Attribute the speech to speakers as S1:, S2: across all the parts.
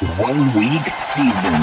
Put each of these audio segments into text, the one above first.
S1: 1 week season.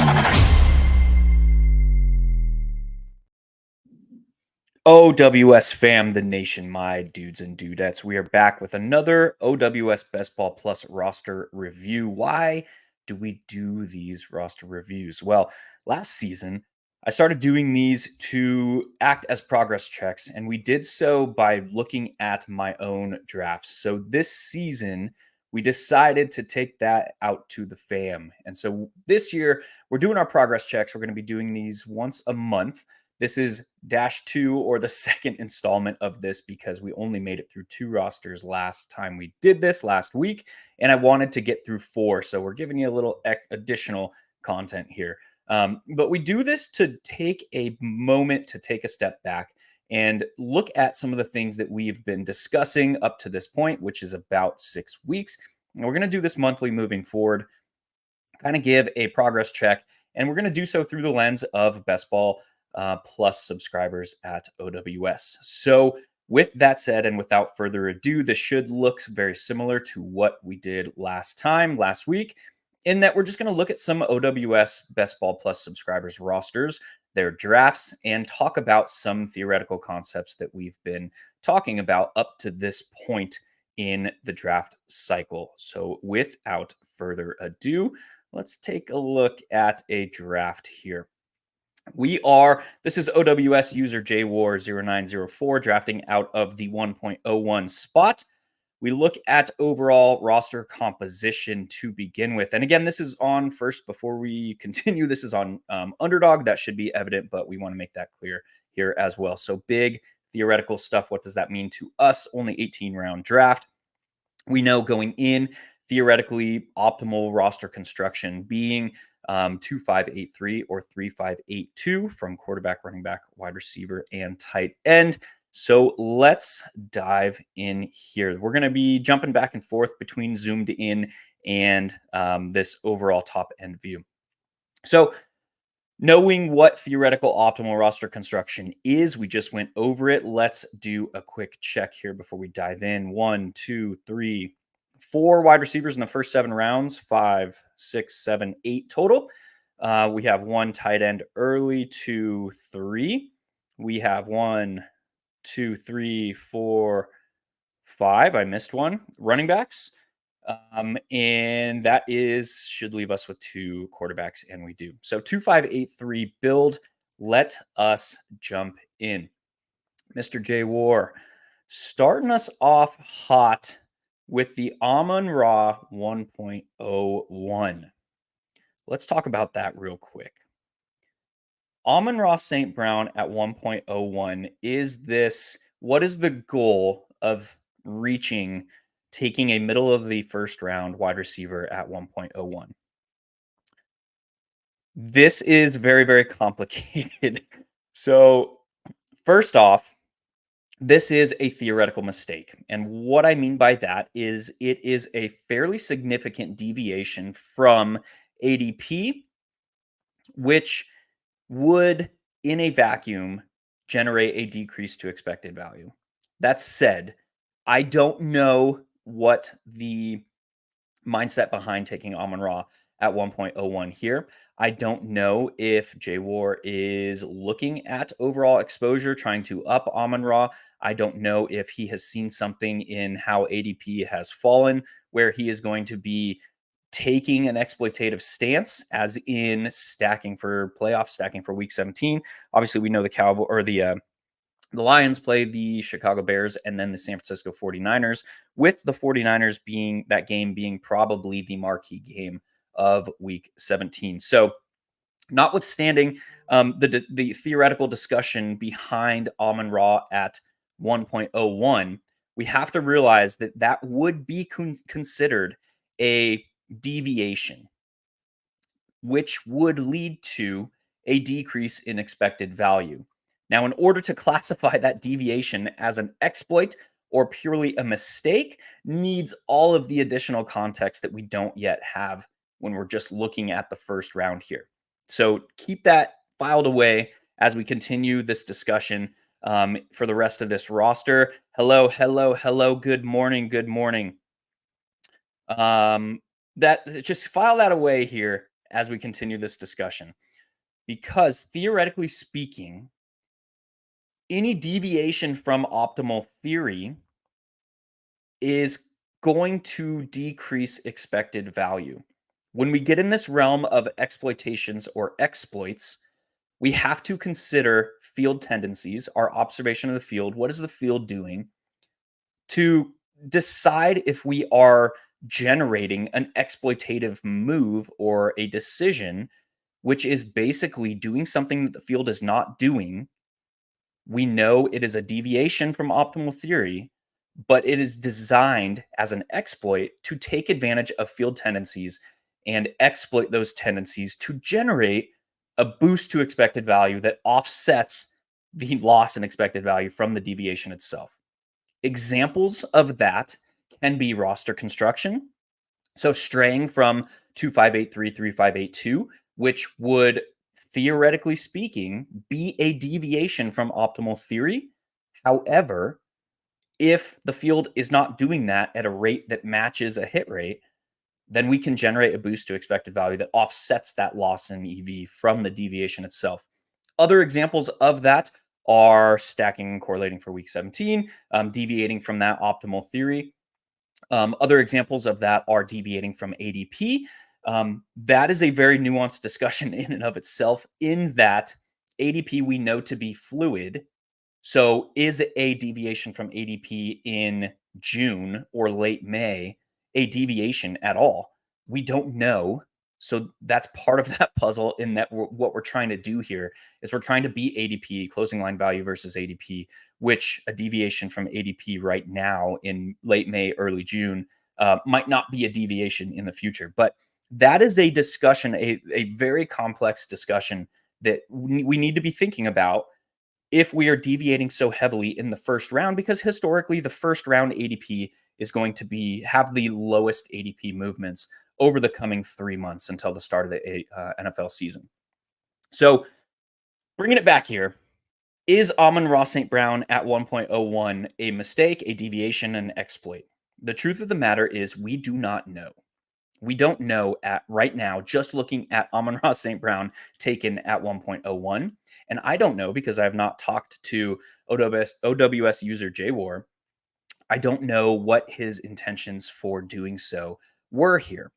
S2: OWS fam, the nation, my dudes and dudettes. We are back with another OWS Best Ball Plus roster review. Why do we do these roster reviews? Well, last season, I started doing these to act as progress checks, and we did so by looking at my own drafts. So this season, we decided to take that out to the fam. And so this year, we're doing our progress checks. We're going to be doing these once a month. This is dash 2 or the second installment of this because we only made it through 2 rosters last time we did this last week, and I wanted to get through 4. So we're giving you a little additional content here. But we do this to take a moment to take a step back and look at some of the things that we've been discussing up to this point, which is about 6 weeks. And we're going to do this monthly moving forward, kind of give a progress check, and we're going to do so through the lens of Best Ball Plus subscribers at OWS. So, with that said, and without further ado, this should look very similar to what we did last week, in that we're just going to look at some OWS Best Ball Plus subscribers rosters, their drafts, and talk about some theoretical concepts that we've been talking about up to this point in the draft cycle. So, without further ado, let's take a look at a draft here. This is OWS user JWar0904 drafting out of the 1.01 spot. We look at overall roster composition to begin with. And again, this is on first before we continue. This is on Underdog. That should be evident, but we want to make that clear here as well. So big theoretical stuff. What does that mean to us? Only 18-round draft. We know going in, theoretically, optimal roster construction being 2-5-8-3 or 3-5-8-2 from quarterback, running back, wide receiver, and tight end. So let's dive in here. We're going to be jumping back and forth between zoomed in and this overall top end view. So knowing what theoretical optimal roster construction is, we just went over it. Let's do a quick check here before we dive in. 1, 2, 3, 4 wide receivers in the first 7 rounds, 5, 6, 7, 8 total. We have 1 tight end early, 2, 3. We have 1, 2, 3, 4, 5. I missed one. Running backs. And that should leave us with 2 quarterbacks, and we do. So 2-5-8-3 build. Let us jump in. Mr. J War starting us off hot with the Amon-Ra 1.01. Let's talk about that real quick. Amon-Ra St. Brown at 1.01 what is the goal of taking a middle of the first round wide receiver at 1.01? This is very, very complicated. So, first off, this is a theoretical mistake. And what I mean by that is it is a fairly significant deviation from ADP, which would, in a vacuum, generate a decrease to expected value. That said, I don't know what the mindset behind taking Amon-Ra at 1.01 here. I don't know if JWar is looking at overall exposure, trying to up Amon-Ra. I don't know if he has seen something in how ADP has fallen, where he is going to be taking an exploitative stance, as in stacking for playoffs, stacking for week 17. Obviously, we know the Lions play the Chicago Bears and then the San Francisco 49ers, with the 49ers being probably the marquee game of week 17. So, notwithstanding the theoretical discussion behind Amon-Ra at 1.01, we have to realize that would be considered a deviation, which would lead to a decrease in expected value. Now, in order to classify that deviation as an exploit or purely a mistake, needs all of the additional context that we don't yet have when we're just looking at the first round here. So keep that filed away as we continue this discussion for the rest of this roster. Hello. Good morning. that just file that away here as we continue this discussion, because theoretically speaking, any deviation from optimal theory is going to decrease expected value. When we get in this realm of exploitations or exploits, we have to consider field tendencies, our observation of the field. What is the field doing to decide if we are generating an exploitative move or a decision, which is basically doing something that the field is not doing. We know it is a deviation from optimal theory, but it is designed as an exploit to take advantage of field tendencies and exploit those tendencies to generate a boost to expected value that offsets the loss in expected value from the deviation itself. Examples of that can be roster construction. So straying from 2583 3582, which would theoretically speaking be a deviation from optimal theory. However, if the field is not doing that at a rate that matches a hit rate, then we can generate a boost to expected value that offsets that loss in EV from the deviation itself. Other examples of that are stacking and correlating for week 17, deviating from that optimal theory. Other examples of that are deviating from ADP. That is a very nuanced discussion in and of itself, in that ADP we know to be fluid. So, is a deviation from ADP in June or late May a deviation at all? We don't know. So, that's part of that puzzle, in that what we're trying to do here is we're trying to beat ADP, closing line value versus ADP, which a deviation from ADP right now in late May, early June might not be a deviation in the future. But that is a discussion, a very complex discussion that we need to be thinking about if we are deviating so heavily in the first round, because historically the first round ADP is going to have the lowest ADP movements over the coming 3 months until the start of the NFL season. So bringing it back here, is Amon-Ra St. Brown at 1.01 a mistake, a deviation, an exploit? The truth of the matter is we do not know. We don't know at right now, just looking at Amon-Ra St. Brown taken at 1.01. And I don't know, because I have not talked to OWS user JWar. I don't know what his intentions for doing so were here.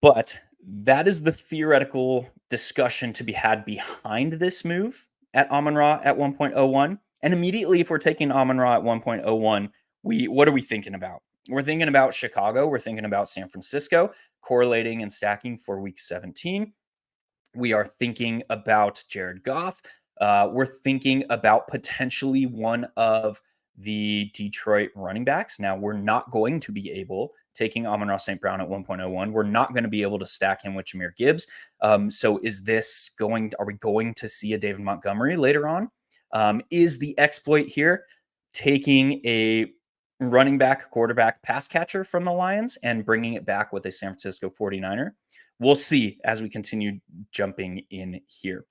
S2: But that is the theoretical discussion to be had behind this move at Amon-Ra at 1.01. And immediately, if we're taking Amon-Ra at 1.01, what are we thinking about? We're thinking about Chicago. We're thinking about San Francisco, correlating and stacking for week 17. We are thinking about Jared Goff. We're thinking about potentially one of the Detroit running backs. Now, we're not going to be able, taking Amon-Ra St. Brown at 1.01, we're not going to be able to stack him with Jahmyr Gibbs. So are we going to see a David Montgomery later on? Is the exploit here taking a running back, quarterback, pass catcher from the Lions and bringing it back with a San Francisco 49er? We'll see as we continue jumping in here.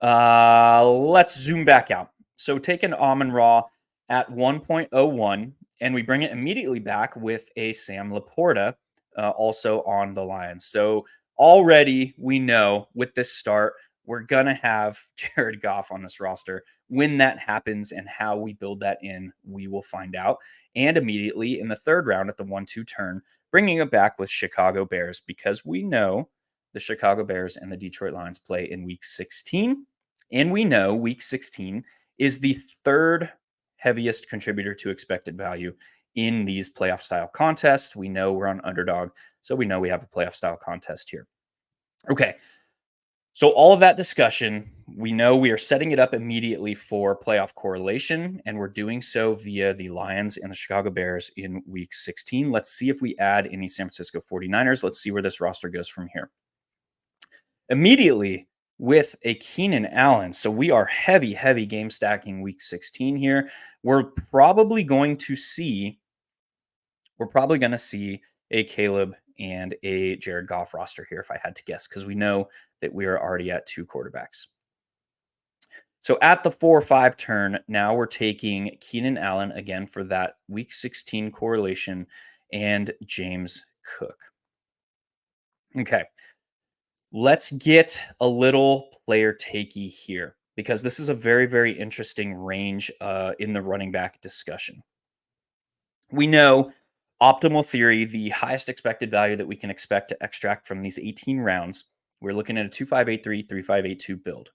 S2: Let's zoom back out. So take an Amon-Ra at 1.01, and we bring it immediately back with a Sam Laporta also on the Lions. So already we know with this start, we're going to have Jared Goff on this roster. When that happens and how we build that in, we will find out. And immediately in the third round at the 1-2 turn, bringing it back with Chicago Bears, because we know the Chicago Bears and the Detroit Lions play in week 16. And we know week 16 is the third heaviest contributor to expected value in these playoff style contests. We know we're on underdog, so we know we have a playoff style contest here. Okay. So all of that discussion, we know we are setting it up immediately for playoff correlation, and we're doing so via the Lions and the Chicago Bears in week 16. Let's see if we add any San Francisco 49ers. Let's see where this roster goes from here. Immediately with a Keenan Allen. So we are heavy game stacking week 16 here. We're probably going to see a Caleb and a Jared Goff roster here, if I had to guess, because we know that we are already at 2 quarterbacks. So at the 4-5 turn, now we're taking Keenan Allen again for that week 16 correlation. and James Cook. Okay, let's get a little player takey here because this is a very, very interesting range in the running back discussion. We know optimal theory, the highest expected value that we can expect to extract from these 18 rounds, we're looking at a 2583, 3582 build.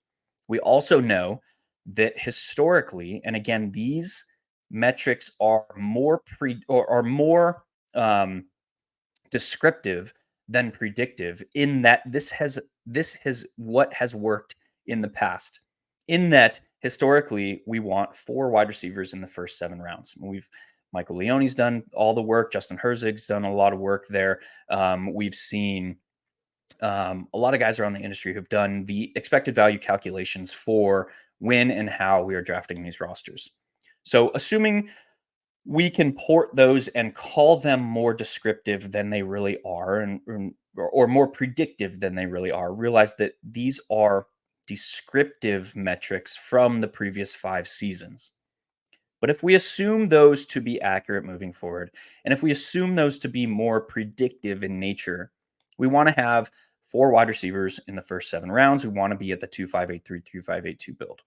S2: We also know that historically, and again, these metrics are more are more descriptive than predictive in that this has what has worked in the past. In that historically, we want four wide receivers in the first 7 rounds. Michael Leone's done all the work. Justin Herzig's done a lot of work there. We've seen a lot of guys around the industry who've done the expected value calculations for when and how we are drafting these rosters. So, assuming we can port those and call them more descriptive than they really are, or more predictive than they really are, realize that these are descriptive metrics from the previous 5 seasons. But if we assume those to be accurate moving forward, and if we assume those to be more predictive in nature, we want to have four wide receivers in the first 7 rounds. We want to be at the 2583, 2582 build.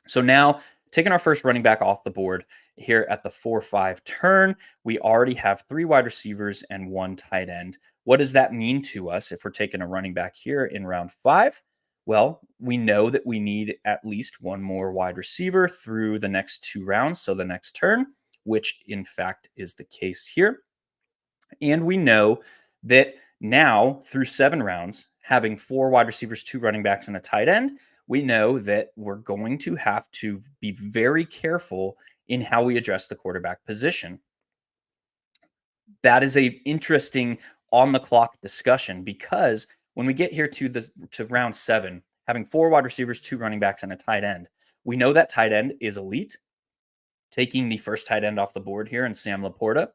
S2: So now, taking our first running back off the board here at the 4-5 turn, we already have 3 wide receivers and 1 tight end. What does that mean to us if we're taking a running back here in round 5? Well, we know that we need at least 1 more wide receiver through the next 2 rounds, so the next turn, which in fact is the case here. And we know that now through 7 rounds, having 4 wide receivers, 2 running backs, and a tight end, we know that we're going to have to be very careful in how we address the quarterback position. That is a interesting on the clock discussion because when we get here to round 7, having 4 wide receivers, 2 running backs, and a tight end, we know that tight end is elite. Taking the first tight end off the board here in Sam Laporta.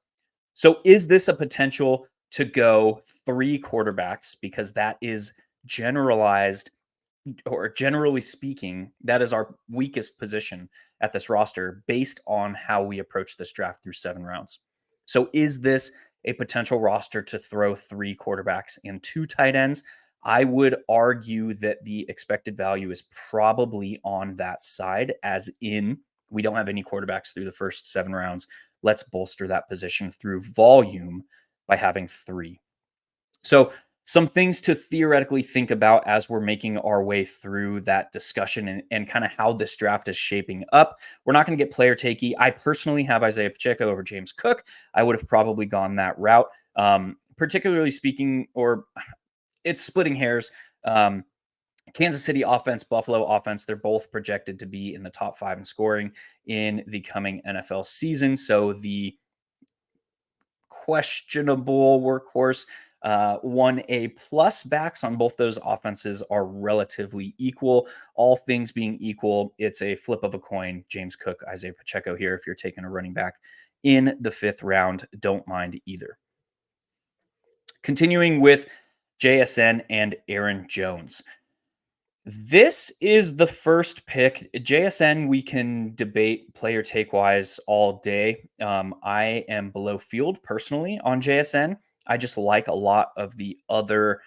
S2: So is this a potential to go 3 quarterbacks because that is generalized, or generally speaking, that is our weakest position at this roster based on how we approach this draft through 7 rounds. So is this a potential roster to throw 3 quarterbacks and 2 tight ends? I would argue that the expected value is probably on that side, as in we don't have any quarterbacks through the first 7 rounds. Let's bolster that position through volume by having 3. So some things to theoretically think about as we're making our way through that discussion and kind of how this draft is shaping up. We're not going to get player takey. I personally have Isaiah Pacheco over James Cook. I would have probably gone that route. Particularly speaking, or it's splitting hairs. Kansas City offense, Buffalo offense, they're both projected to be in the top 5 in scoring in the coming NFL season. So the questionable workhorse 1A plus backs on both those offenses are relatively equal. All things being equal, it's a flip of a coin. James Cook, Isaiah Pacheco here. If you're taking a running back in the 5th round, don't mind either. Continuing with JSN and Aaron Jones. This is the first pick. JSN, we can debate player take wise all day. I am below field personally on JSN. I just like a lot of the other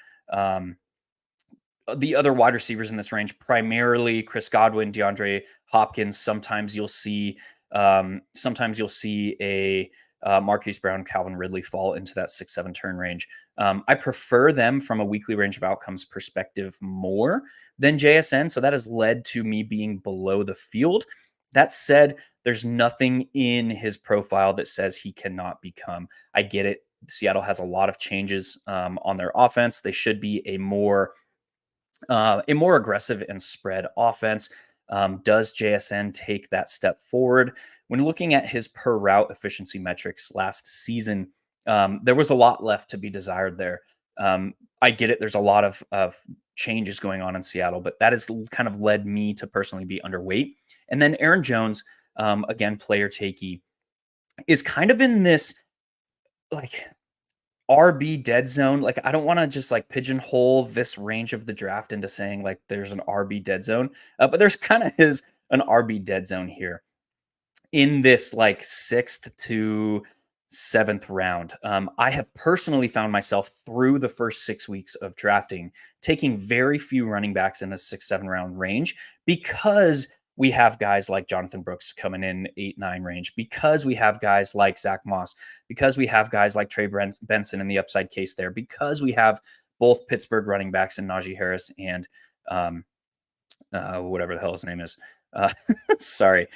S2: wide receivers in this range, primarily Chris Godwin, DeAndre Hopkins. Sometimes you'll see a Marquise Brown, Calvin Ridley fall into that 6-7 turn range. I prefer them from a weekly range of outcomes perspective more than JSN. So that has led to me being below the field. That said, there's nothing in his profile that says he cannot become. I get it. Seattle has a lot of changes on their offense. They should be a more aggressive and spread offense. Does JSN take that step forward? When looking at his per route efficiency metrics last season, there was a lot left to be desired there. I get it. There's a lot of changes going on in Seattle, but that has kind of led me to personally be underweight. And then Aaron Jones, again, player takey, is kind of in this like RB dead zone. Like, I don't want to just like pigeonhole this range of the draft into saying like there's an RB dead zone, but there's kind of an RB dead zone here in this like 6th to 7th round. I have personally found myself through the first 6 weeks of drafting taking very few running backs in the 6, 7 round range because we have guys like Jonathan Brooks coming in 8, 9 range, because we have guys like Zach Moss, because we have guys like Trey Benson in the upside case there, because we have both Pittsburgh running backs in Najee Harris and um, whatever the hell his name is. Uh, sorry.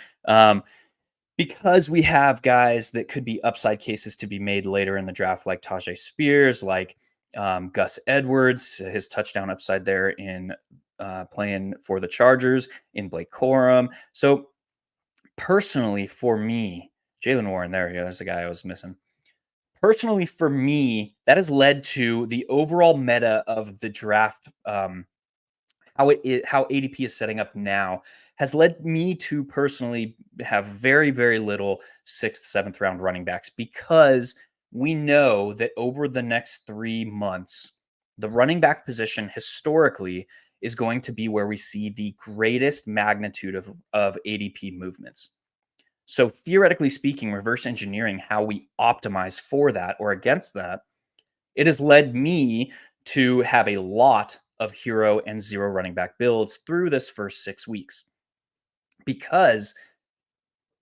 S2: Because we have guys that could be upside cases to be made later in the draft, like Tajay Spears, like Gus Edwards, his touchdown upside there in playing for the Chargers, in Blake Corum. So personally, for me, Jalen Warren, there you go, there's the guy I was missing. Personally, for me, that has led to the overall meta of the draft. How ADP is setting up now has led me to personally have very, very little 6th, 7th round running backs because we know that over the next 3 months, the running back position historically is going to be where we see the greatest magnitude of ADP movements. So theoretically speaking, reverse engineering how we optimize for that or against that, it has led me to have a lot of hero and zero running back builds through this first 6 weeks because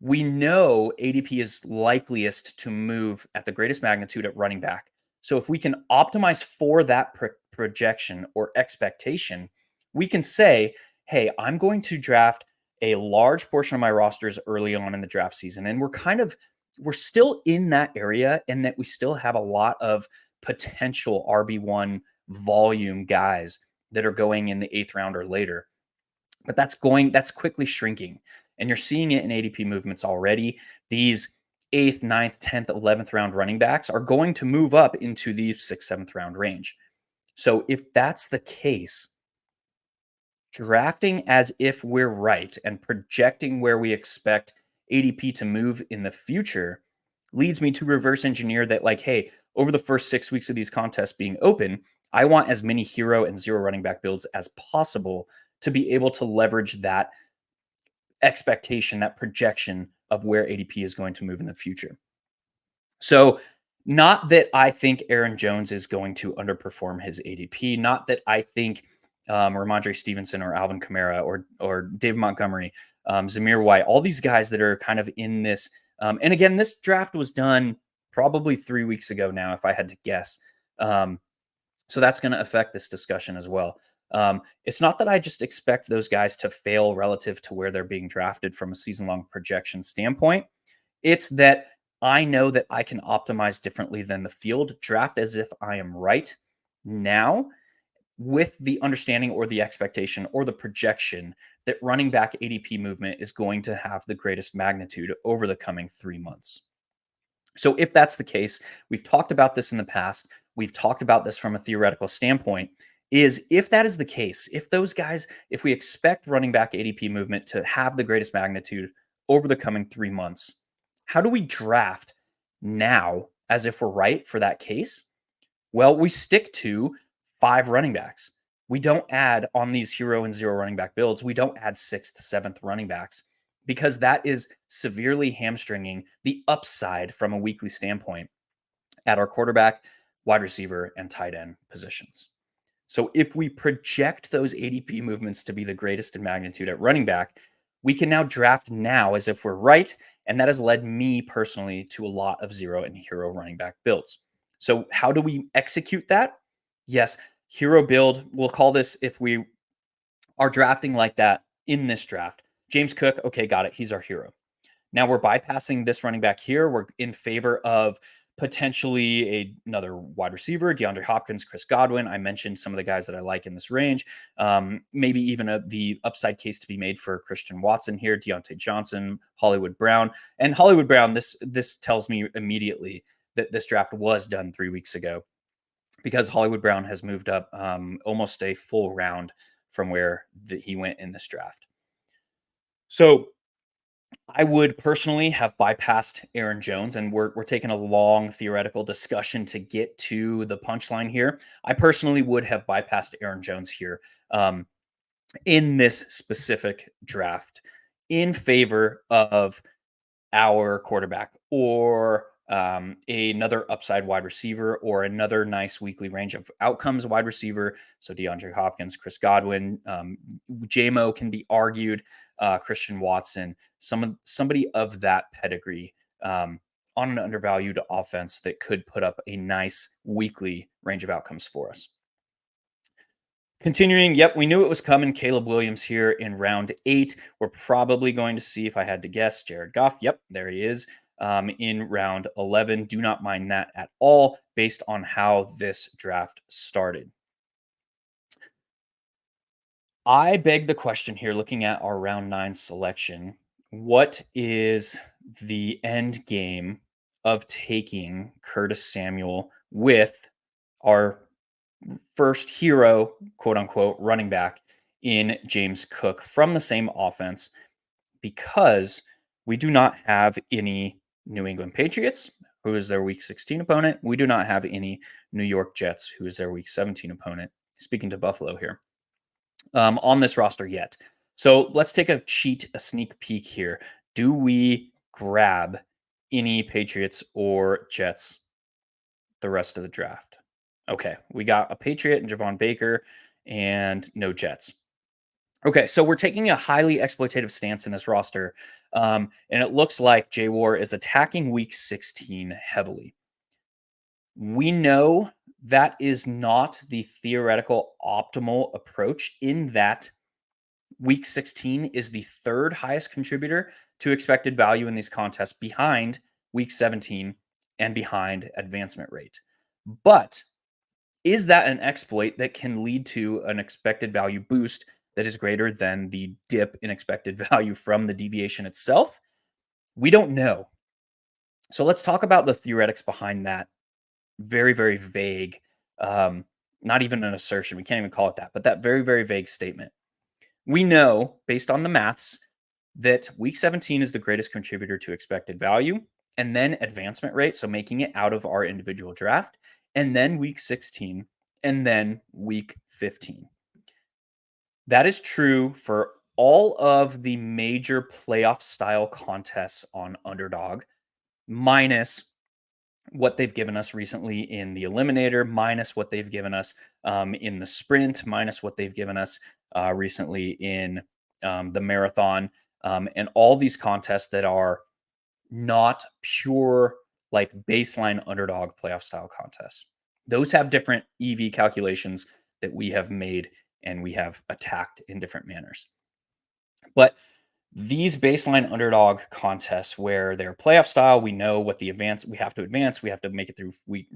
S2: we know ADP is likeliest to move at the greatest magnitude at running back. So if we can optimize for that projection or expectation, we can say, hey, I'm going to draft a large portion of my rosters early on in the draft season. And we're still in that area and that we still have a lot of potential RB1 volume guys that are going in the 8th round or later. But that's quickly shrinking. And you're seeing it in ADP movements already. These 8th, 9th, 10th, 11th round running backs are going to move up into the 6th, 7th round range. So if that's the case, drafting as if we're right and projecting where we expect ADP to move in the future leads me to reverse engineer that, like, hey, over the first 6 weeks of these contests being open, I want as many hero and zero running back builds as possible to be able to leverage that expectation, that projection of where ADP is going to move in the future. So, not that I think Aaron Jones is going to underperform his ADP, not that I think Ramondre Stevenson or Alvin Kamara or Dave Montgomery, Zamir White, all these guys that are kind of in this. And again, this draft was done probably 3 weeks ago now, if I had to guess. So that's going to affect this discussion as well. It's not that I just expect those guys to fail relative to where they're being drafted from a season-long projection standpoint. It's that I know that I can optimize differently than the field, draft as if I am right now, with the understanding or the expectation or the projection that running back ADP movement is going to have the greatest magnitude over the coming 3 months. So if that's the case, we've talked about this in the past, we've talked about this from a theoretical standpoint, is if that is the case, if those guys, if we expect running back ADP movement to have the greatest magnitude over the coming 3 months, how do we draft now as if we're right for that case? Well, we stick to 5 running backs. We don't add on these hero and zero running back builds. We don't add 6th, 7th running backs because that is severely hamstringing the upside from a weekly standpoint at our quarterback, wide receiver, and tight end positions. So if we project those ADP movements to be the greatest in magnitude at running back, we can now draft now as if we're right. And that has led me personally to a lot of zero and hero running back builds. So how do we execute that? Yes, hero build. We'll call this, if we are drafting like that in this draft, James Cook, okay, got it. He's our hero. Now we're bypassing this running back here. We're in favor of potentially another wide receiver, DeAndre Hopkins, Chris Godwin. I mentioned some of the guys that I like in this range. Maybe even the upside case to be made for Christian Watson here, Deontay Johnson, Hollywood Brown. And Hollywood Brown, this tells me immediately that this draft was done 3 weeks ago because Hollywood Brown has moved up almost a full round from where he went in this draft. So I would personally have bypassed Aaron Jones, and we're taking a long theoretical discussion to get to the punchline here. I personally would have bypassed Aaron Jones here in this specific draft in favor of our quarterback or another upside wide receiver, or another nice weekly range of outcomes wide receiver. So DeAndre Hopkins, Chris Godwin, JMO can be argued, Christian Watson, somebody of that pedigree on an undervalued offense that could put up a nice weekly range of outcomes for us. Continuing, yep, we knew it was coming. Caleb Williams here in round 8. We're probably going to see, if I had to guess, Jared Goff. Yep, there he is in round 11. Do not mind that at all based on how this draft started. I beg the question here, looking at our round 9 selection. What is the end game of taking Curtis Samuel with our first hero, quote unquote, running back in James Cook from the same offense, because we do not have any New England Patriots, who is their week 16 opponent. We do not have any New York Jets, who is their week 17 opponent. Speaking to Buffalo here, on this roster yet. So let's take a sneak peek here. Do we grab any Patriots or Jets the rest of the draft? Okay, we got a Patriot and Javon Baker and no Jets. Okay, so we're taking a highly exploitative stance in this roster, and it looks like J War is attacking week 16 heavily. We know that is not the theoretical optimal approach, in that week 16 is the third highest contributor to expected value in these contests, behind week 17 and behind advancement rate. But is that an exploit that can lead to an expected value boost that is greater than the dip in expected value from the deviation itself? We don't know. So let's talk about the theoretics behind that very, very vague, not even an assertion. We can't even call it that, but that very, very vague statement. We know, based on the maths, that week 17 is the greatest contributor to expected value, and then advancement rate, so making it out of our individual draft, and then week 16, and then week 15. That is true for all of the major playoff style contests on Underdog, minus what they've given us recently in the Eliminator, minus what they've given us in the Sprint, minus what they've given us recently in the Marathon, and all these contests that are not pure like baseline Underdog playoff style contests. Those have different EV calculations that we have made and we have attacked in different manners. But these baseline Underdog contests, where they're playoff style, we know what we have to advance. We have to make it through week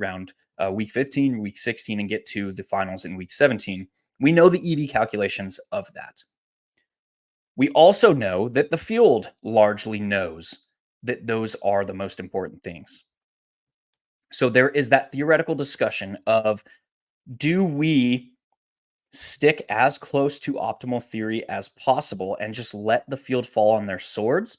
S2: 15, week 16, and get to the finals in week 17. We know the EV calculations of that. We also know that the field largely knows that those are the most important things. So there is that theoretical discussion of, do we stick as close to optimal theory as possible and just let the field fall on their swords,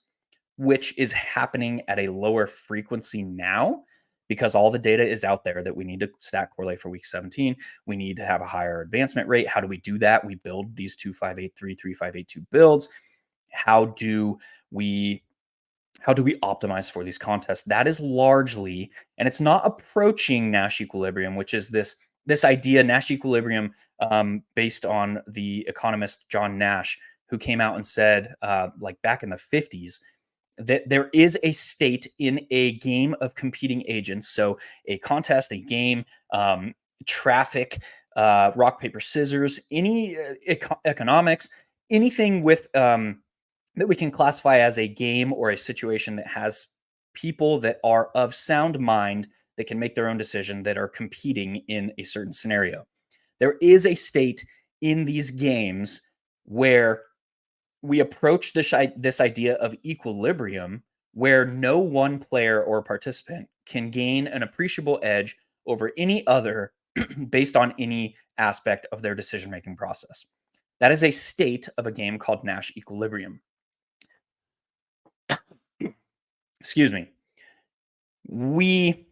S2: which is happening at a lower frequency now because all the data is out there that we need to stack correlate for week 17. We need to have a higher advancement rate. How do we do that? We build these 2-5-8-3, 3-5-8-2 builds. How do we optimize for these contests? That is largely, and it's not approaching Nash equilibrium, which is this idea, Nash equilibrium, based on the economist John Nash, who came out and said, like back in the 50s, that there is a state in a game of competing agents. So a contest, a game, traffic, rock, paper, scissors, any economics, anything with that we can classify as a game or a situation that has people that are of sound mind that can make their own decision, that are competing in a certain scenario. There is a state in these games where we approach this idea of equilibrium, where no one player or participant can gain an appreciable edge over any other based on any aspect of their decision-making process. That is a state of a game called Nash equilibrium. Excuse me. We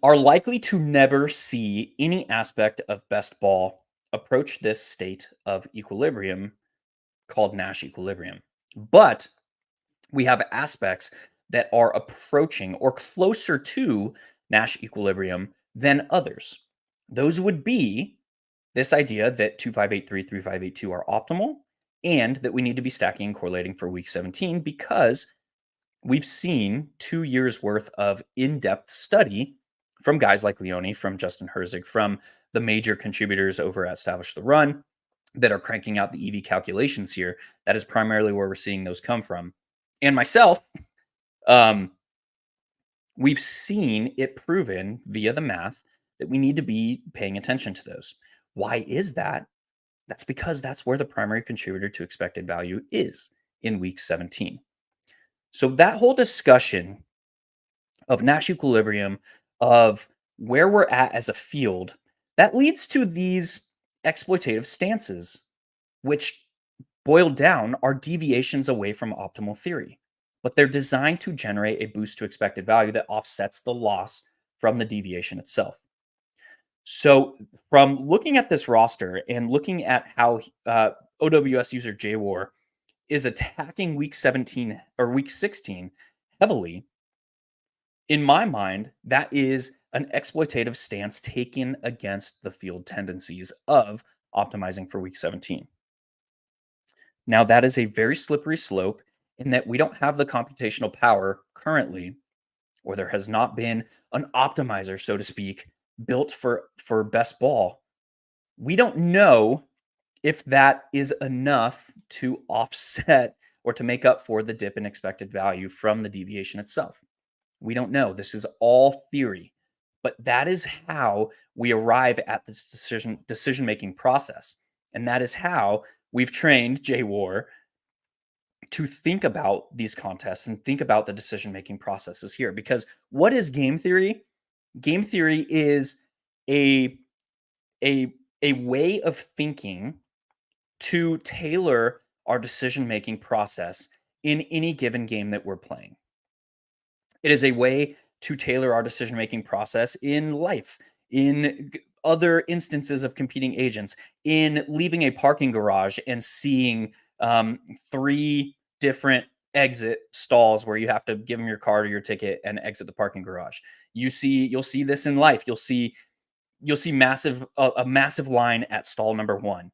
S2: are likely to never see any aspect of best ball approach this state of equilibrium called Nash equilibrium. But we have aspects that are approaching or closer to Nash equilibrium than others. Those would be this idea that 2583, 3582 are optimal, and that we need to be stacking and correlating for week 17 because we've seen 2 years worth of in-depth study from guys like Leone, from Justin Herzig, from the major contributors over at Establish the Run that are cranking out the EV calculations here. That is primarily where we're seeing those come from. And myself, um, we've seen it proven via the math that we need to be paying attention to those. Why is that? That's because that's where the primary contributor to expected value is in week 17. So that whole discussion of Nash equilibrium, of where we're at as a field, that leads to these exploitative stances, which boiled down are deviations away from optimal theory. But they're designed to generate a boost to expected value that offsets the loss from the deviation itself. So, from looking at this roster and looking at how OWS user JWar is attacking week 17 or week 16 heavily, in my mind, that is an exploitative stance taken against the field tendencies of optimizing for week 17. Now, that is a very slippery slope in that we don't have the computational power currently, or there has not been an optimizer, so to speak, built for best ball. We don't know if that is enough to offset or to make up for the dip in expected value from the deviation itself. We don't know. This is all theory, but that is how we arrive at this decision making process, and that is how we've trained JWar to think about these contests and think about the decision making processes here. Because what is game theory? Game theory is a a a way of thinking to tailor our decision making process in any given game that we're playing. It is a way to tailor our decision making process in life, in other instances of competing agents, in leaving a parking garage and seeing three different exit stalls where you have to give them your card or your ticket and exit the parking garage. You'll see this in life. You'll see a massive line at stall number 1.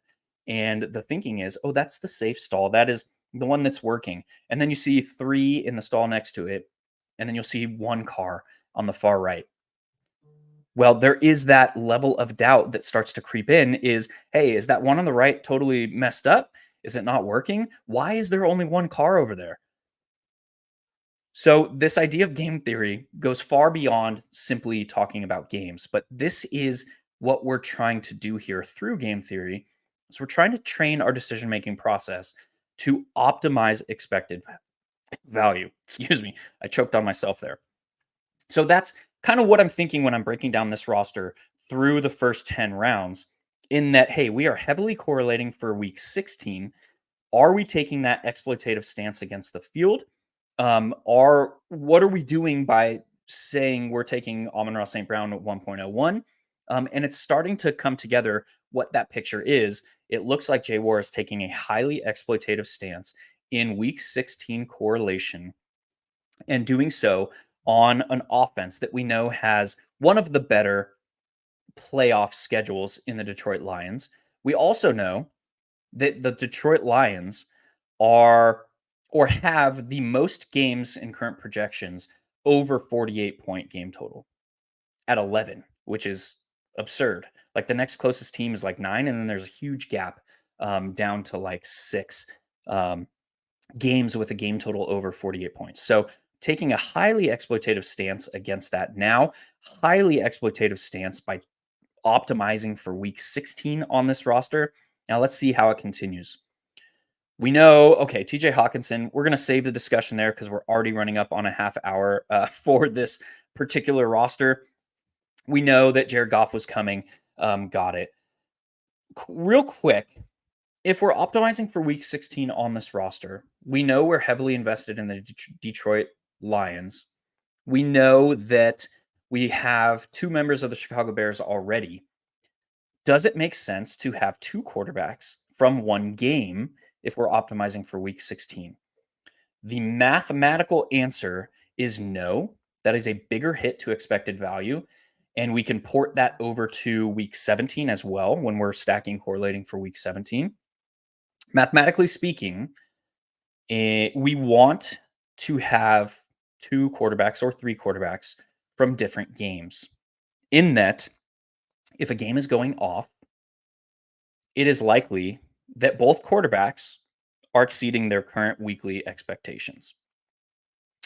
S2: And the thinking is, oh, that's the safe stall. That is the one that's working. And then you see 3 in the stall next to it. And then you'll see 1 car on the far right. Well, there is that level of doubt that starts to creep in is, hey, is that one on the right totally messed up? Is it not working? Why is there only 1 car over there? So this idea of game theory goes far beyond simply talking about games, but this is what we're trying to do here through game theory. So we're trying to train our decision-making process to optimize expected value. Excuse me. I choked on myself there. So that's kind of what I'm thinking when I'm breaking down this roster through the first 10 rounds, in that, hey, we are heavily correlating for week 16. Are we taking that exploitative stance against the field? What are we doing by saying we're taking Amon-Ra St. Brown at 1.01? And it's starting to come together what that picture is. It looks like JWar is taking a highly exploitative stance in week 16 correlation, and doing so on an offense that we know has one of the better playoff schedules in the Detroit Lions. We also know that the Detroit Lions are or have the most games in current projections over 48-point game total at 11, which is absurd. Like the next closest team is like 9, and then there's a huge gap down to like 6 games with a game total over 48 points. So taking a highly exploitative stance against that now, highly exploitative stance by optimizing for week 16 on this roster. Now let's see how it continues. We know, okay, TJ Hawkinson, we're going to save the discussion there because we're already running up on a half hour for this particular roster. We know that Jared Goff was coming. Got it. Real quick, if we're optimizing for week 16 on this roster, we know we're heavily invested in the Detroit Lions. We know that we have 2 members of the Chicago Bears already. Does it make sense to have 2 quarterbacks from 1 game if we're optimizing for week 16? The mathematical answer is no. That is a bigger hit to expected value. And we can port that over to week 17 as well when we're stacking correlating for week 17. Mathematically speaking, we want to have two quarterbacks or three quarterbacks from different games. In that, if a game is going off, it is likely that both quarterbacks are exceeding their current weekly expectations.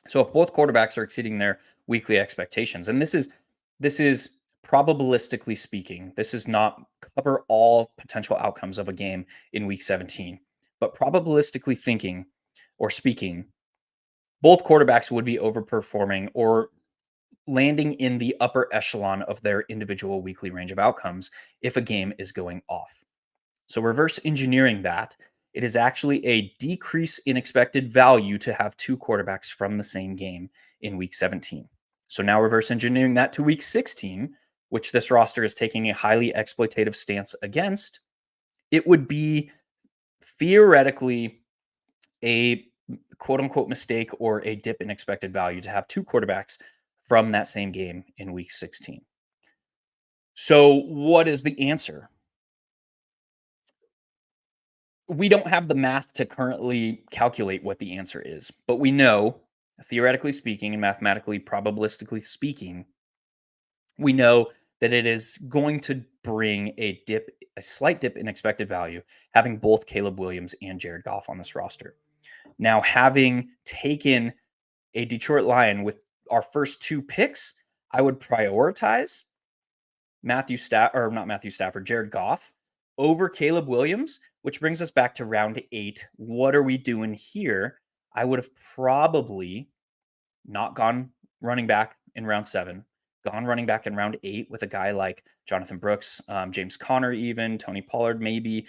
S2: So if both quarterbacks are exceeding their weekly expectations, and this is probabilistically speaking, this does not cover all potential outcomes of a game in week 17, but probabilistically thinking or speaking, both quarterbacks would be overperforming or landing in the upper echelon of their individual weekly range of outcomes if a game is going off. So reverse engineering that, it is actually a decrease in expected value to have two quarterbacks from the same game in week 17. So now reverse engineering that to week 16, which this roster is taking a highly exploitative stance against, it would be theoretically a quote unquote mistake or a dip in expected value to have two quarterbacks from that same game in week 16. So what is the answer? We don't have the math to currently calculate what the answer is, but we know, theoretically speaking and mathematically, probabilistically speaking, we know that it is going to bring a slight dip in expected value, having both Caleb Williams and Jared Goff on this roster. Now, having taken a Detroit Lion with our first two picks, I would prioritize Jared Goff over Caleb Williams, which brings us back to round 8. What are we doing here? I would have probably not gone running back in round 7, gone running back in round 8 with a guy like Jonathan Brooks, James Conner, even Tony Pollard, maybe.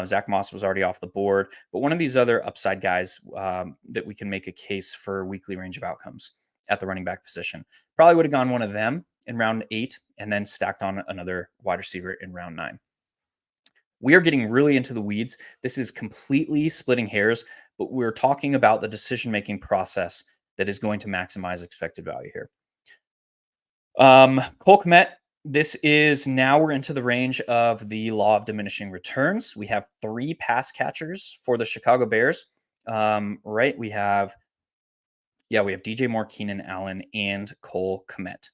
S2: Zach Moss was already off the board, but one of these other upside guys that we can make a case for weekly range of outcomes at the running back position. Probably would have gone one of them in round 8 and then stacked on another wide receiver in round 9. We are getting really into the weeds. This is completely splitting hairs, but we're talking about the decision-making process that is going to maximize expected value here. Cole Kmet, this is now we're into the range of the law of diminishing returns. We have 3 pass catchers for the Chicago Bears. Right? We have DJ Moore, Keenan Allen, and Cole Kmet.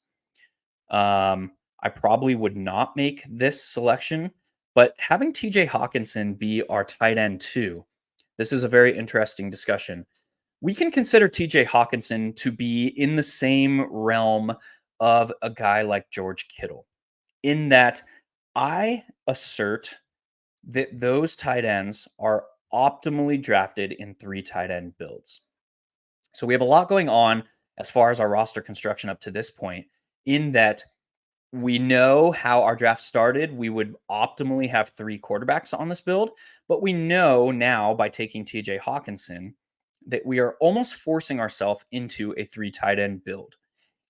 S2: I probably would not make this selection, but having TJ Hawkinson be our tight end too, this is a very interesting discussion. We can consider TJ Hawkinson to be in the same realm of a guy like George Kittle, in that I assert that those tight ends are optimally drafted in 3 tight end builds. So we have a lot going on as far as our roster construction up to this point, in that we know how our draft started. We would optimally have 3 quarterbacks on this build, but we know now by taking TJ Hawkinson that we are almost forcing ourselves into a 3 tight end build.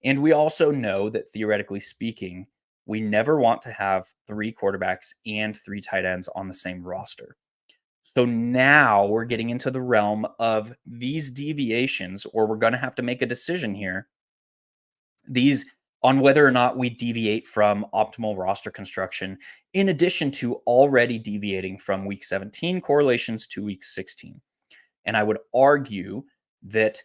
S2: And we also know that theoretically speaking, we never want to have 3 quarterbacks and 3 tight ends on the same roster. So now we're getting into the realm of these deviations, or we're going to have to make a decision here. These on whether or not we deviate from optimal roster construction, in addition to already deviating from week 17 correlations to week 16. And I would argue that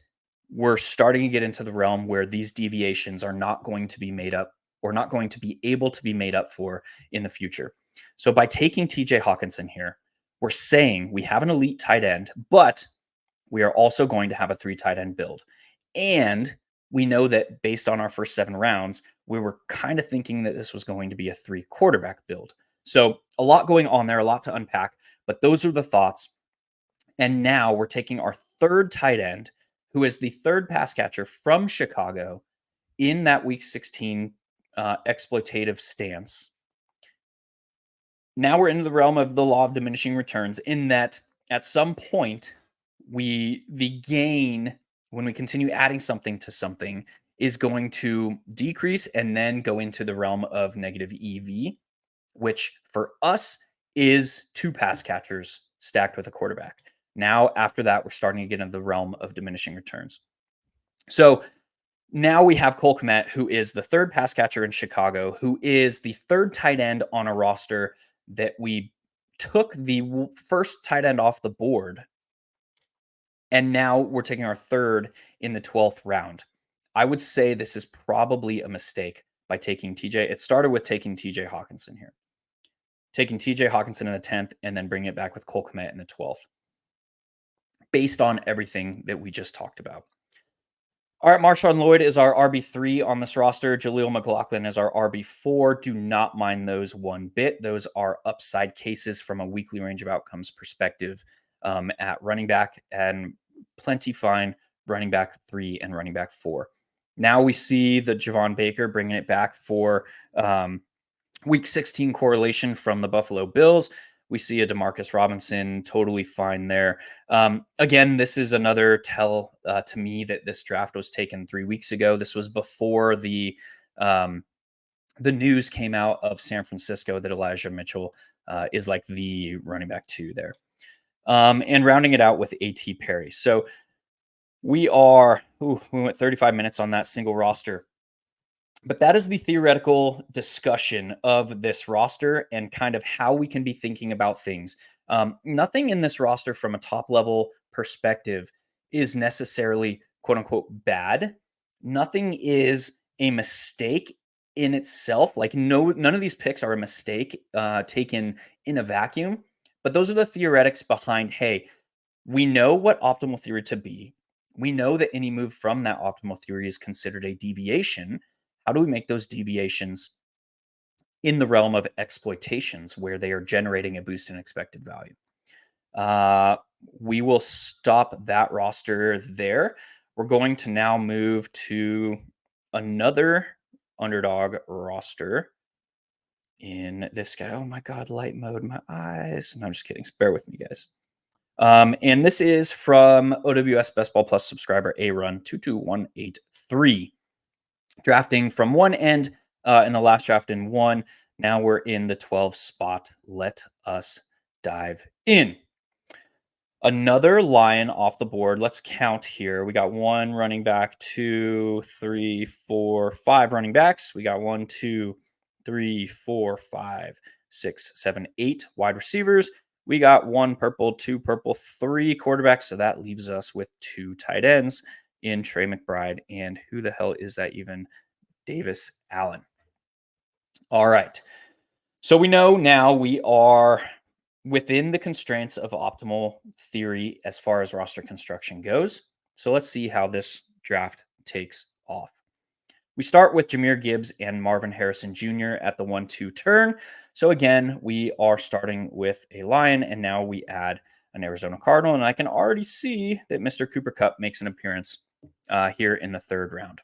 S2: we're starting to get into the realm where these deviations are not going to be made up or not going to be able to be made up for in the future. So by taking TJ Hawkinson here, we're saying we have an elite tight end, but we are also going to have a 3 tight end build. And we know that based on our first 7 rounds, we were kind of thinking that this was going to be a 3 quarterback build. So a lot going on there, a lot to unpack, but those are the thoughts. And now we're taking our 3rd tight end, who is the 3rd pass catcher from Chicago in that week 16 exploitative stance. Now we're into the realm of the law of diminishing returns, in that at some point, the gain, when we continue adding something to something, is going to decrease and then go into the realm of negative EV, which for us is 2 pass catchers stacked with a quarterback. Now, after that, we're starting to get into the realm of diminishing returns. So Now we have Cole Kmet, who is the third pass catcher in Chicago, who is the third tight end on a roster that we took the first tight end off the board. And now we're taking our third in the 12th round. I would say this is probably a mistake by taking TJ. It started with taking TJ Hawkinson here, taking TJ Hawkinson in the 10th, and then bringing it back with Cole Kmet in the 12th, based on everything that we just talked about. All right, Marshawn Lloyd is our RB3 on this roster. Jaleel McLaughlin is our RB4. Do not mind those one bit. Those are upside cases from a weekly range of outcomes perspective at running back, and plenty fine running back 3 and running back 4. Now we see the Javon Baker bringing it back for week 16 correlation from the Buffalo Bills. We see a Demarcus Robinson totally fine there. Again, this is another tell to me that this draft was taken 3 weeks ago. This was before the news came out of San Francisco that Elijah Mitchell is like the running back 2 there. And rounding it out with A.T. Perry. So we went 35 minutes on that single roster. But that is the theoretical discussion of this roster and kind of how we can be thinking about things. Nothing in this roster from a top level perspective is necessarily quote unquote bad. Nothing is a mistake in itself. Like none of these picks are a mistake taken in a vacuum. But those are the theoretics behind, hey, we know what optimal theory to be. We know that any move from that optimal theory is considered a deviation. How do we make those deviations in the realm of exploitations where they are generating a boost in expected value? We will stop that roster there. We're going to now move to another underdog roster in this guy. Oh my God, light mode, my eyes. No, I'm just kidding. Bear with me, guys. And this is from OWS Best Ball Plus subscriber A-Run 22183. Drafting from one end in the last draft in 1. Now we're in the 12 spot. Let us dive in. Another Lion off the board. Let's count here. We got 1 running back, 2, 3, 4, 5 running backs. We got 1, 2, 3, 4, 5, 6, 7, 8 wide receivers. We got 1 purple, 2 purple, 3 quarterbacks. So that leaves us with 2 tight ends in Trey McBride. And who the hell is that even? Davis Allen. All right. So we know now we are within the constraints of optimal theory as far as roster construction goes. So let's see how this draft takes off. We start with Jahmyr Gibbs and Marvin Harrison Jr. at the 1-2 turn. So again, we are starting with a Lion, and now we add an Arizona Cardinal, and I can already see that Mr. Cooper Kupp makes an appearance here in the 3rd round.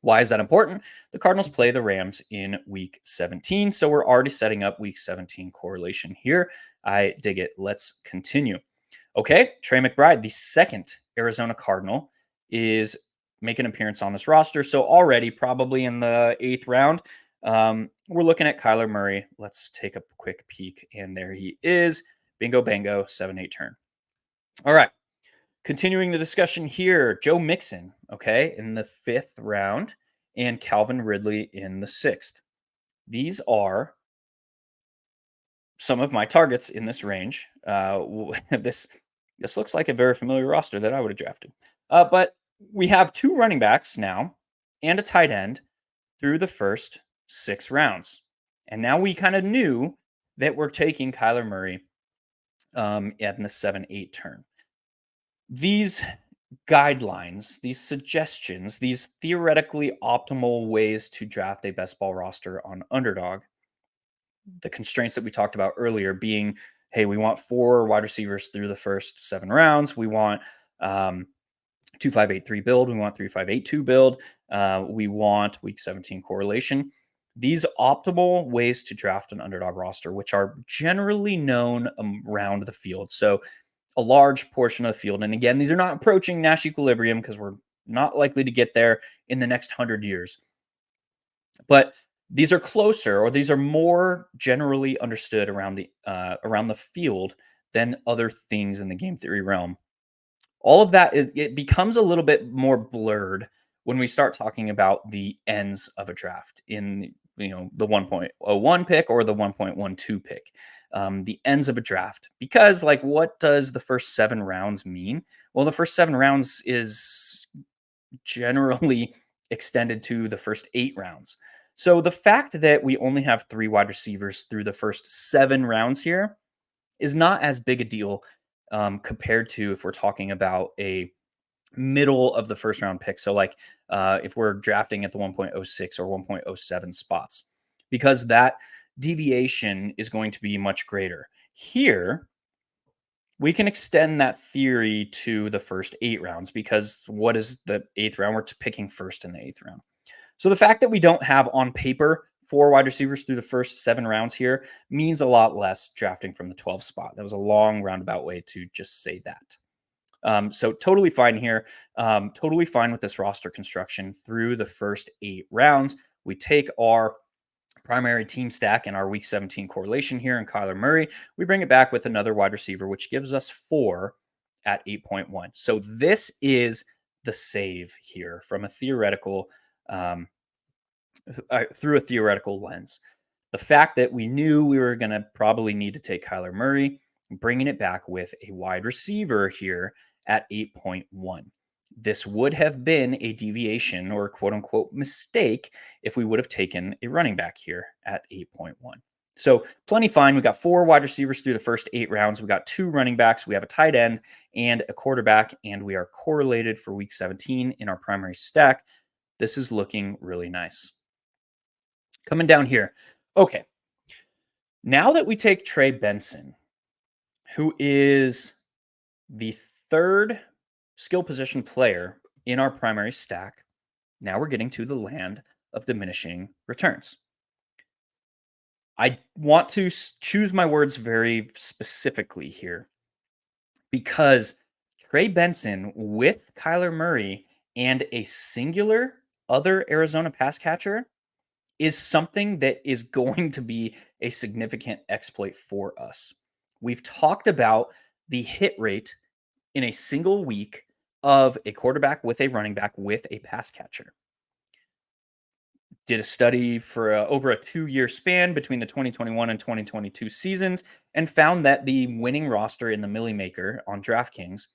S2: Why is that important? The Cardinals play the Rams in week 17, so we're already setting up week 17 correlation here. I dig it. Let's continue. Okay, Trey McBride, the 2nd Arizona Cardinal, is making an appearance on this roster. So already probably in the 8th round, we're looking at Kyler Murray. Let's take a quick peek, and there he is. Bingo, bango, 7-8 turn. All right. Continuing the discussion here, Joe Mixon, okay, in the 5th round, and Calvin Ridley in the 6th. These are some of my targets in this range. This looks like a very familiar roster that I would have drafted. But we have 2 running backs now and a tight end through the first 6 rounds. And now we kind of knew that we're taking Kyler Murray in the 7-8 turn. These guidelines, these suggestions, these theoretically optimal ways to draft a best ball roster on Underdog, the constraints that we talked about earlier being, hey, we want 4 wide receivers through the first 7 rounds. We want 2-5-8-3 build. We want 3-5-8-2 build. We want week 17 correlation. These optimal ways to draft an Underdog roster, which are generally known around the field. So a large portion of the field. And again, these are not approaching Nash equilibrium because we're not likely to get there in the next 100 years. But these are closer, or these are more generally understood around the field than other things in the game theory realm. All of that it becomes a little bit more blurred when we start talking about the ends of a draft in the 1.01 pick or the 1.12 pick, the ends of a draft. Because like, what does the first 7 rounds mean? Well, the first 7 rounds is generally extended to the first 8 rounds. So the fact that we only have 3 wide receivers through the first 7 rounds here is not as big a deal compared to if we're talking about a middle of the first round pick. So like if we're drafting at the 1.06 or 1.07 spots, because that deviation is going to be much greater. Here, we can extend that theory to the first 8 rounds, because what is the 8th round? We're picking first in the 8th round. So the fact that we don't have on paper 4 wide receivers through the first 7 rounds here means a lot less drafting from the 12 spot. That was a long roundabout way to just say that. So totally fine here. Totally fine with this roster construction through the first 8 rounds. We take our primary team stack and our week 17 correlation here in Kyler Murray. We bring it back with another wide receiver, which gives us 4 at 8.1. So this is the save here from a theoretical, through a theoretical lens. The fact that we knew we were going to probably need to take Kyler Murray, bringing it back with a wide receiver here at 8.1. This would have been a deviation or quote unquote mistake if we would have taken a running back here at 8.1. So plenty fine. We got 4 wide receivers through the first 8 rounds. We got 2 running backs. We have a tight end and a quarterback, and we are correlated for week 17 in our primary stack. This is looking really nice. Coming down here. Okay. Now that we take Trey Benson, who is the 3rd skill position player in our primary stack, now we're getting to the land of diminishing returns. I want to choose my words very specifically here, because Trey Benson with Kyler Murray and a singular other Arizona pass catcher is something that is going to be a significant exploit for us. We've talked about the hit rate in a single week of a quarterback with a running back with a pass catcher. Did a study for over a 2-year span between the 2021 and 2022 seasons and found that the winning roster in the Millie Maker on DraftKings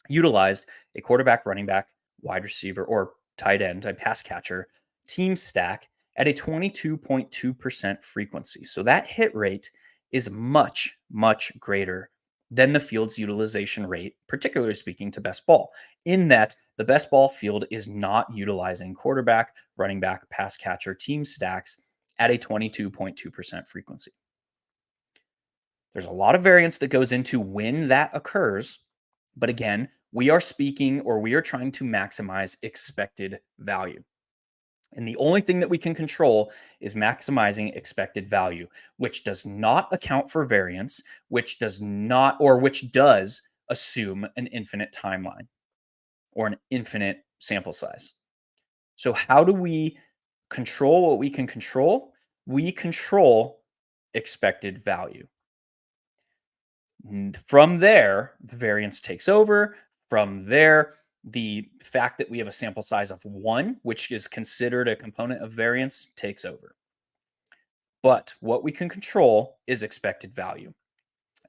S2: utilized a quarterback, running back, wide receiver, or tight end, a pass catcher team stack at a 22.2% frequency. So that hit rate is much, much greater than the field's utilization rate, particularly speaking to best ball, in that the best ball field is not utilizing quarterback, running back, pass catcher team stacks at a 22.2% frequency. There's a lot of variance that goes into when that occurs. But again, we are speaking, or we are trying to maximize expected value. And the only thing that we can control is maximizing expected value, which does not account for variance, which does assume an infinite timeline or an infinite sample size. So how do we control what we can control? We control expected value. From there, the variance takes over. From there, the fact that we have a sample size of 1, which is considered a component of variance, takes over. But what we can control is expected value.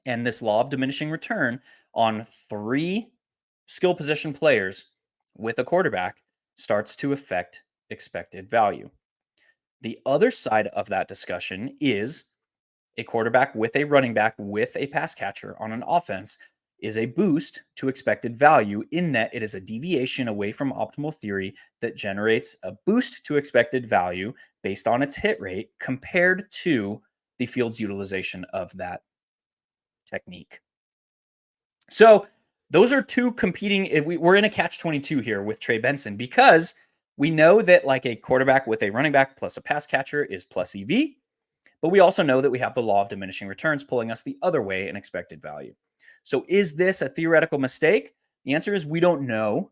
S2: And this law of diminishing return on 3 skill position players with a quarterback starts to affect expected value. The other side of that discussion is a quarterback with a running back with a pass catcher on an offense is a boost to expected value, in that it is a deviation away from optimal theory that generates a boost to expected value based on its hit rate compared to the field's utilization of that technique. So those are 2 competing. We're in a catch-22 here with Trey Benson, because we know that like a quarterback with a running back plus a pass catcher is plus EV. But we also know that we have the law of diminishing returns pulling us the other way in expected value. So is this a theoretical mistake? The answer is we don't know,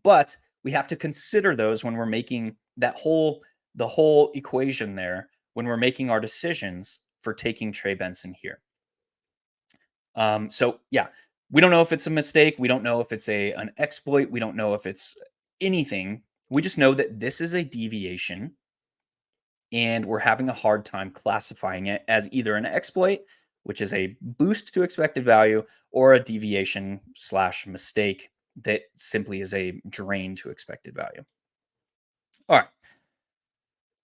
S2: but we have to consider those when we're making the whole equation there, when we're making our decisions for taking Trey Benson here. So yeah, we don't know if it's a mistake. We don't know if it's an exploit. We don't know if it's anything. We just know that this is a deviation and we're having a hard time classifying it as either an exploit, which is a boost to expected value, or a deviation slash mistake that simply is a drain to expected value. All right,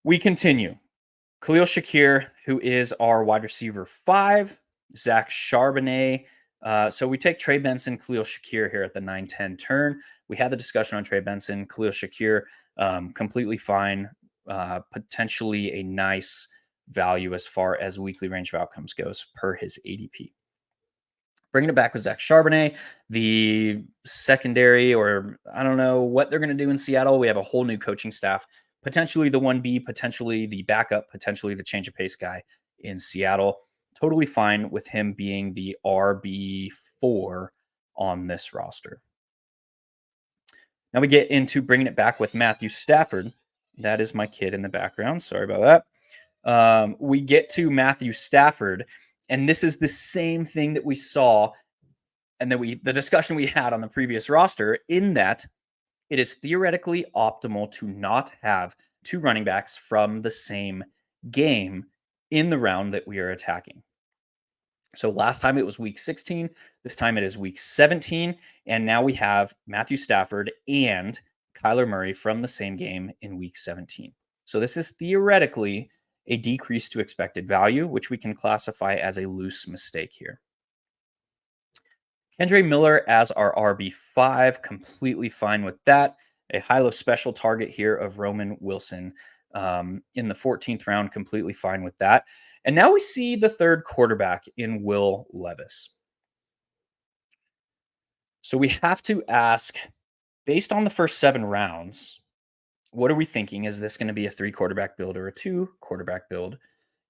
S2: we continue. Khalil Shakir, who is our wide receiver 5, Zach Charbonnet. So we take Trey Benson, Khalil Shakir here at the 9-10 turn. We had the discussion on Trey Benson, Khalil Shakir, completely fine, potentially a nice value as far as weekly range of outcomes goes per his ADP. Bringing it back with Zach Charbonnet, the secondary, or I don't know what they're going to do in Seattle. We have a whole new coaching staff, potentially the 1B, potentially the backup, potentially the change of pace guy in Seattle. Totally fine with him being the RB4 on this roster. Now we get into bringing it back with Matthew Stafford. That is my kid in the background. Sorry about that. We get to Matthew Stafford, and this is the same thing that we saw and that the discussion we had on the previous roster, in that it is theoretically optimal to not have two running backs from the same game in the round that we are attacking. So last time it was week 16. This time it is week 17. And now we have Matthew Stafford and Kyler Murray from the same game in week 17. So this is theoretically a decrease to expected value, which we can classify as a loose mistake here. Kendre Miller as our RB5, completely fine with that. A Hilow special target here of Roman Wilson in the 14th round, completely fine with that. And now we see the third quarterback in Will Levis. So we have to ask, based on the first 7 rounds, what are we thinking? Is this going to be a 3 quarterback build or a 2 quarterback build?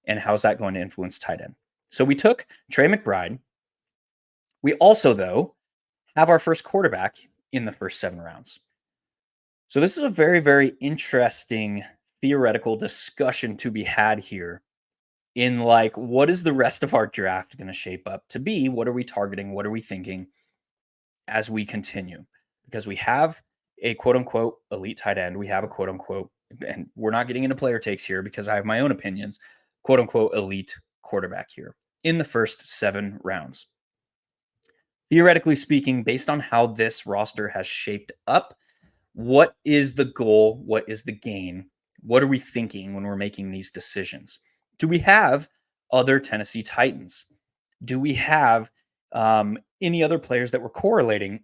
S2: And how's that going to influence tight end? So we took Trey McBride. We also, though, have our first quarterback in the first 7 rounds. So this is a very, very interesting theoretical discussion to be had here in, like, what is the rest of our draft going to shape up to be? What are we targeting? What are we thinking as we continue? Because we have a quote unquote elite tight end. We have a quote unquote, and we're not getting into player takes here because I have my own opinions, quote unquote elite quarterback here in the first 7 rounds. Theoretically speaking, based on how this roster has shaped up, what is the goal? What is the gain? What are we thinking when we're making these decisions? Do we have other Tennessee Titans? Do we have any other players that were correlating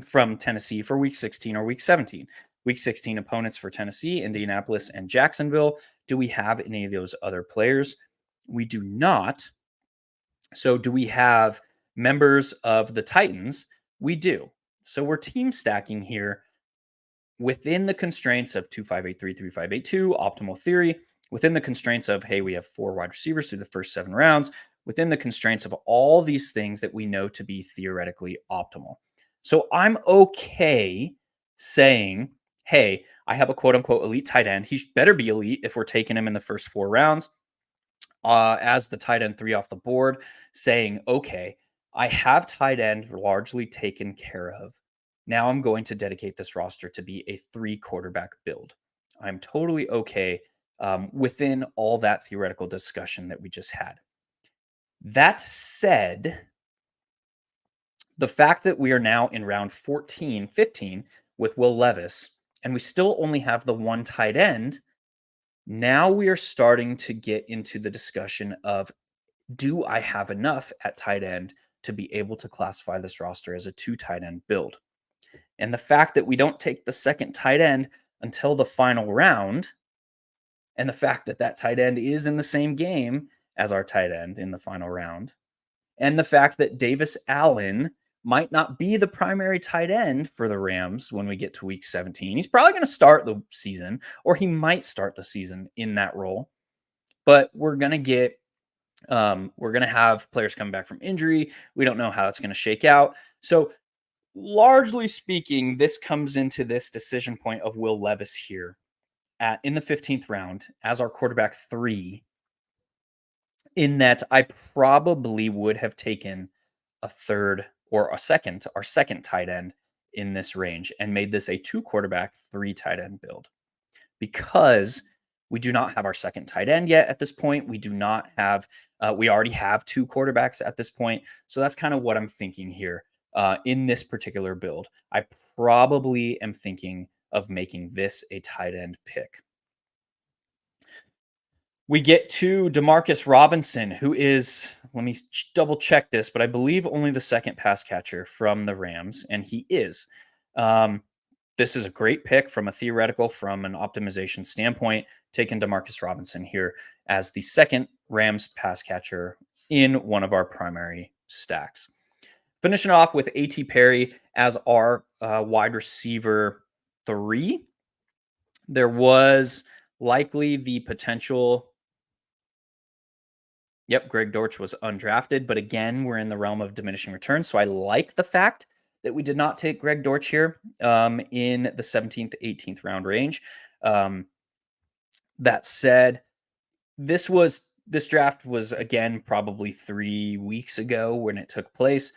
S2: from Tennessee for week 16 or week 17? Week 16 opponents for Tennessee, Indianapolis, and Jacksonville. Do we have any of those other players? We do not. So do we have members of the Titans? We do. So we're team stacking here within the constraints of 2583, 3582, optimal theory, within the constraints of, hey, we have 4 wide receivers through the first 7 rounds, within the constraints of all these things that we know to be theoretically optimal. So I'm okay saying, hey, I have a quote unquote elite tight end. He better be elite if we're taking him in the first 4 rounds as the tight end 3 off the board, saying, okay, I have tight end largely taken care of. Now I'm going to dedicate this roster to be a 3 quarterback build. I'm totally okay within all that theoretical discussion that we just had. That said, the fact that we are now in round 14, 15 with Will Levis, and we still only have the 1 tight end, now we are starting to get into the discussion of, do I have enough at tight end to be able to classify this roster as a 2 tight end build? And the fact that we don't take the second tight end until the final round, and the fact that that tight end is in the same game as our tight end in the final round, and the fact that Davis Allen might not be the primary tight end for the Rams when we get to week 17. He's probably going to start the season, or he might start the season in that role. But we're going to have players come back from injury. We don't know how it's going to shake out. So largely speaking, this comes into this decision point of Will Levis here in the 15th round as our quarterback 3, in that I probably would have taken a third or our second tight end in this range and made this a 2 quarterback, 3 tight end build because we do not have our second tight end yet at this point. We do not have, we already have 2 quarterbacks at this point. So that's kind of what I'm thinking here in this particular build. I probably am thinking of making this a tight end pick. We get to Demarcus Robinson, who is, let me double check this, but I believe only the second pass catcher from the Rams, and he is. This is a great pick from a theoretical, from an optimization standpoint, taking Demarcus Robinson here as the second Rams pass catcher in one of our primary stacks. Finishing off with A.T. Perry as our wide receiver 3. There was likely the potential. Yep, Greg Dortch was undrafted, but again, we're in the realm of diminishing returns. So I like the fact that we did not take Greg Dortch here in the 17th, 18th round range. That said, this draft was again probably 3 weeks ago when it took place.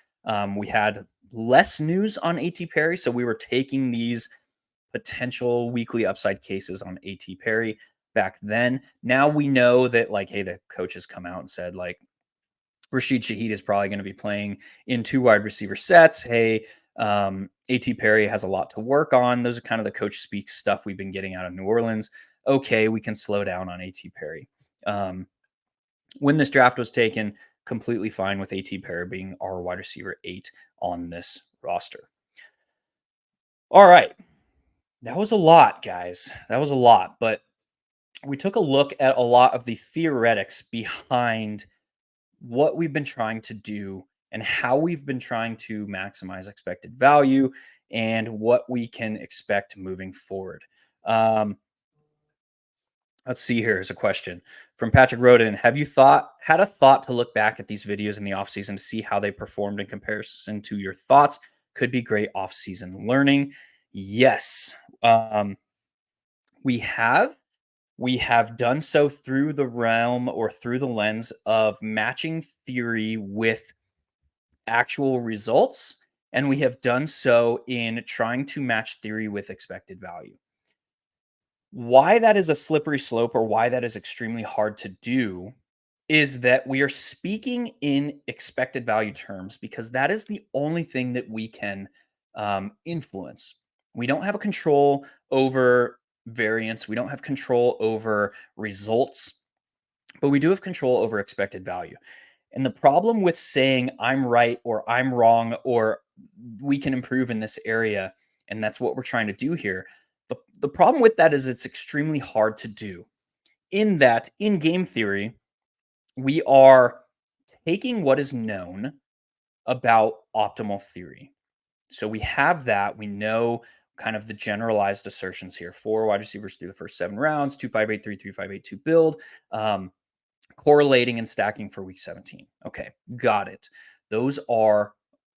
S2: We had less news on A.T. Perry, so we were taking these potential weekly upside cases on A.T. Perry back then. Now we know that, like, hey, the coach has come out and said, like, Rashid Shaheed is probably going to be playing in 2 wide receiver sets. Hey, A.T. Perry has a lot to work on. Those are kind of the coach speak stuff we've been getting out of New Orleans. Okay, we can slow down on A.T. Perry. When this draft was taken, completely fine with A.T. Perry being our wide receiver 8 on this roster. All right. That was a lot, guys. That was a lot, but we took a look at a lot of the theoretics behind what we've been trying to do and how we've been trying to maximize expected value and what we can expect moving forward. Let's see, here's a question from Patrick Roden. Have you had a thought to look back at these videos in the offseason to see how they performed in comparison to your thoughts? Could be great offseason learning. Yes. We have done so through the realm or through the lens of matching theory with actual results. And we have done so in trying to match theory with expected value. Why that is a slippery slope, or why that is extremely hard to do, is that we are speaking in expected value terms because that is the only thing that we can influence. We don't have a control over variance. We don't have control over results, but we do have control over expected value. And the problem with saying I'm right or I'm wrong or we can improve in this area, and that's what we're trying to do here. The problem with that is it's extremely hard to do. In that, in game theory, we are taking what is known about optimal theory. So we have that. We know kind of the generalized assertions here. 4 wide receivers through the first 7 rounds, 2-5-8-3, 3-5-8-2 build, correlating and stacking for week 17. Okay, got it. Those are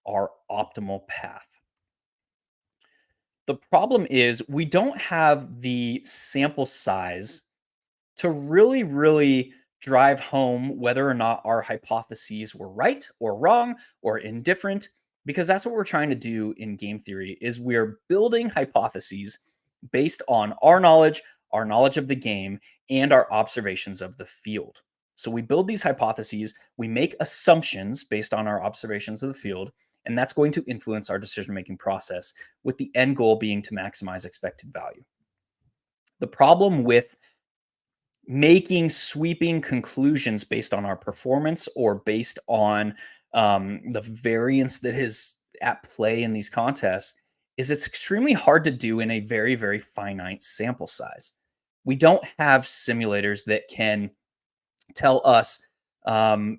S2: our optimal path. The problem is we don't have the sample size to really drive home whether or not our hypotheses were right or wrong or indifferent, because that's what we're trying to do in game theory. Is we're building hypotheses based on our knowledge of the game, and our observations of the field. So we build these hypotheses, we make assumptions based on our observations of the field, and that's going to influence our decision-making process, with the end goal being to maximize expected value. The problem with making sweeping conclusions based on our performance or based on the variance that is at play in these contests is it's extremely hard to do in a very finite sample size. We don't have simulators that can tell us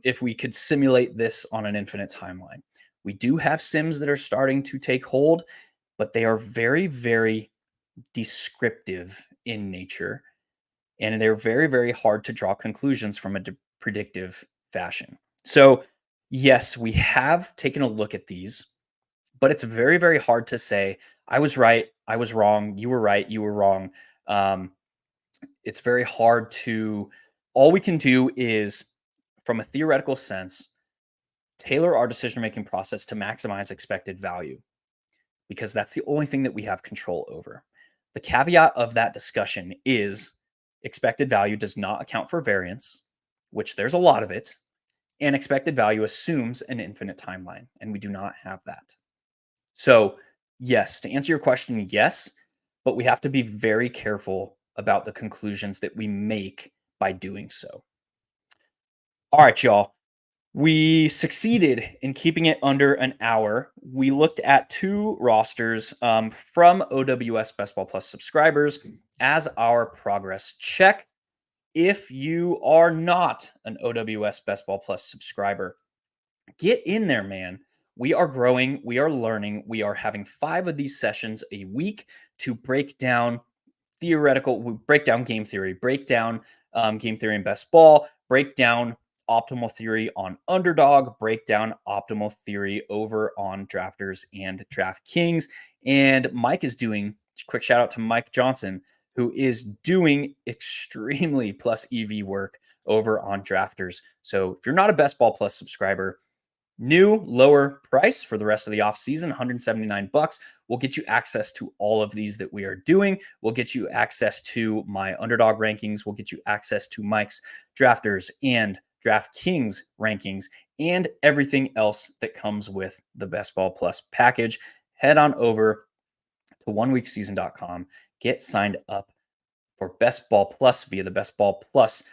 S2: if we could simulate this on an infinite timeline. We do have sims that are starting to take hold, but they are very descriptive in nature, and they're very hard to draw conclusions from a predictive fashion. So yes, we have taken a look at these, but it's very hard to say, I was right, I was wrong, you were right, you were wrong. It's very hard to, all we can do is, from a theoretical sense, tailor our decision-making process to maximize expected value. because that's the only thing that we have control over. The caveat of that discussion is expected value does not account for variance, which there's a lot of it, and expected value assumes an infinite timeline, and we do not have that. So, yes, to answer your question, yes, but we have to be very careful about the conclusions that we make by doing so. All right, y'all. We succeeded in keeping it under an hour. We looked at two rosters from OWS Best Ball Plus subscribers as our progress check. If you are not an OWS Best Ball Plus subscriber, get in there, man. We are growing, we are learning, we are having 5 of these sessions a week to break down game theory, break down game theory in best ball, break down optimal theory on underdog, break down optimal theory over on drafters and DraftKings. And Mike is doing, quick shout out to Mike Johnson, who is doing extremely plus EV work over on drafters. So if you're not a Best Ball Plus subscriber, new lower price for the rest of the off season, $179. Will get you access to all of these that we are doing. We'll get you access to my underdog rankings. We'll get you access to Mike's drafters and DraftKings rankings and everything else that comes with the Best Ball Plus package. Head on over to oneweekseason.com. Get signed up for Best Ball Plus via the Best Ball Plus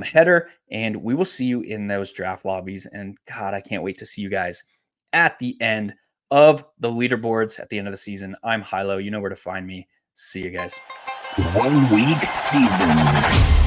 S2: header, and we will see you in those draft lobbies. And God, I can't wait to see you guys at the end of the leaderboards at the end of the season. I'm Hilow. You know where to find me. See you guys.
S1: 1 week season.